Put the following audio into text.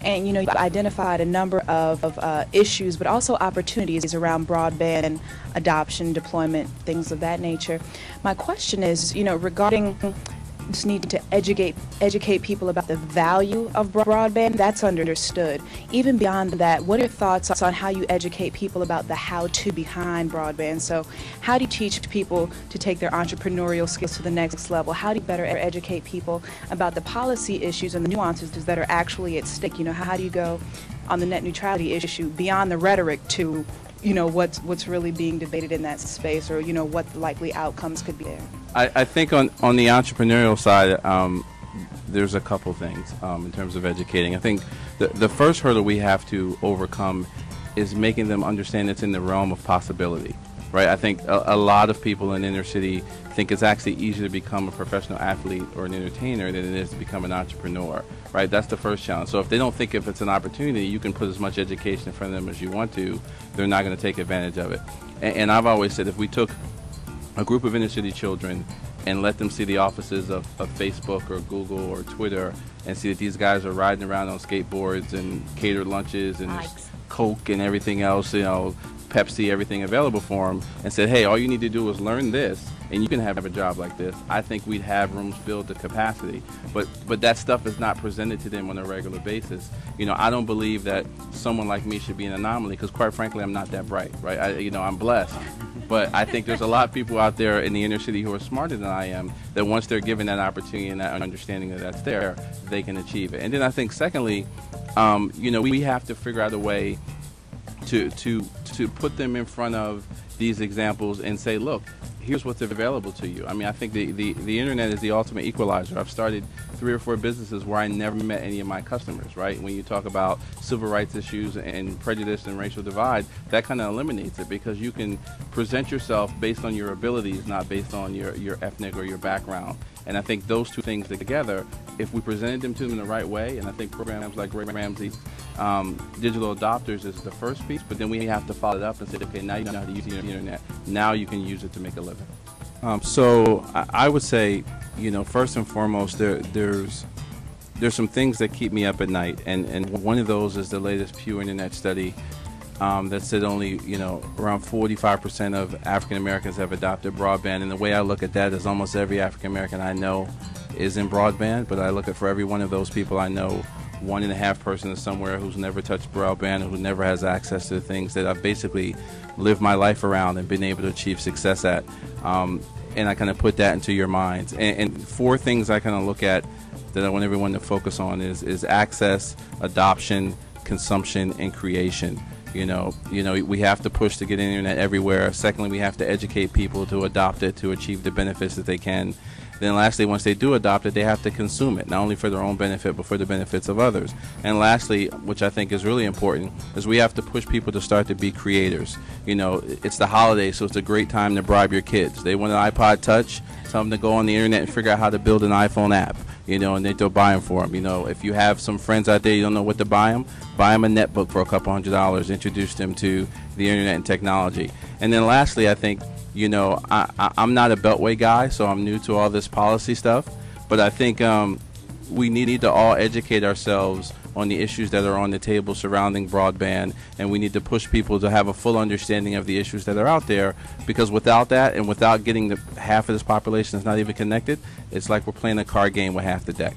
And you identified a number of issues, but also opportunities around broadband adoption, deployment, things of that nature. My question is, regarding this need to educate people about the value of broadband. That's understood. Even beyond that, what are your thoughts on how you educate people about the how-to behind broadband? So how do you teach people to take their entrepreneurial skills to the next level? How do you better educate people about the policy issues and the nuances that are actually at stake? How do you go on the net neutrality issue beyond the rhetoric to what's really being debated in that space, or what the likely outcomes could be there? I think on the entrepreneurial side, there's a couple things in terms of educating. I think the first hurdle we have to overcome is making them understand it's in the realm of possibility, right? I think a lot of people in inner city think it's actually easier to become a professional athlete or an entertainer than it is to become an entrepreneur, right? That's the first challenge. So if they don't think if it's an opportunity, you can put as much education in front of them as you want to, they're not going to take advantage of it. And I've always said if we took a group of inner city children and let them see the offices of Facebook or Google or Twitter and see that these guys are riding around on skateboards and catered lunches and Coke and everything else, Pepsi, everything available for them, and said, hey, all you need to do is learn this and you can have a job like this, I think we'd have rooms filled to capacity. But that stuff is not presented to them on a regular basis. I don't believe that someone like me should be an anomaly, because quite frankly, I'm not that bright, right? I'm blessed. But I think there's a lot of people out there in the inner city who are smarter than I am, that once they're given that opportunity and that understanding that that's there, they can achieve it. And then I think secondly, we have to figure out a way to put them in front of these examples and say, look, here's what's available to you. I think the internet is the ultimate equalizer. I've started 3 or 4 businesses where I never met any of my customers, right? When you talk about civil rights issues and prejudice and racial divide, that kind of eliminates it, because you can present yourself based on your abilities, not based on your ethnic or your background. And I think those two things together, if we presented them to them in the right way, and I think programs like Ray Ramsey's Digital Adopters is the first piece, but then we have to follow it up and say, okay, now you know how to use the internet. Now you can use it to make a living. So I would say, first and foremost, there's some things that keep me up at night, and one of those is the latest Pew Internet study that said only, around 45% of African Americans have adopted broadband. And the way I look at that is almost every African American I know is in broadband, but I look at for every one of those people I know, 1.5 person is somewhere who's never touched broadband, who never has access to the things that I've basically lived my life around and been able to achieve success at. And I kind of put that into your minds. And 4 things I kind of look at that I want everyone to focus on is access, adoption, consumption, and creation. We have to push to get internet everywhere. Secondly, we have to educate people to adopt it to achieve the benefits that they can. Then lastly, once they do adopt it, they have to consume it, not only for their own benefit, but for the benefits of others. And lastly, which I think is really important, is we have to push people to start to be creators. It's the holidays, so it's a great time to bribe your kids. They want an iPod Touch, tell them to go on the internet and figure out how to build an iPhone app, and they'll buy them for them. If you have some friends out there you don't know what to buy them a netbook for a couple $100, introduce them to the internet and technology. And then lastly, I think, I'm not a Beltway guy, so I'm new to all this policy stuff, but I think we need to all educate ourselves on the issues that are on the table surrounding broadband, and we need to push people to have a full understanding of the issues that are out there, because without that, and without getting half of this population that's not even connected, it's like we're playing a card game with half the deck.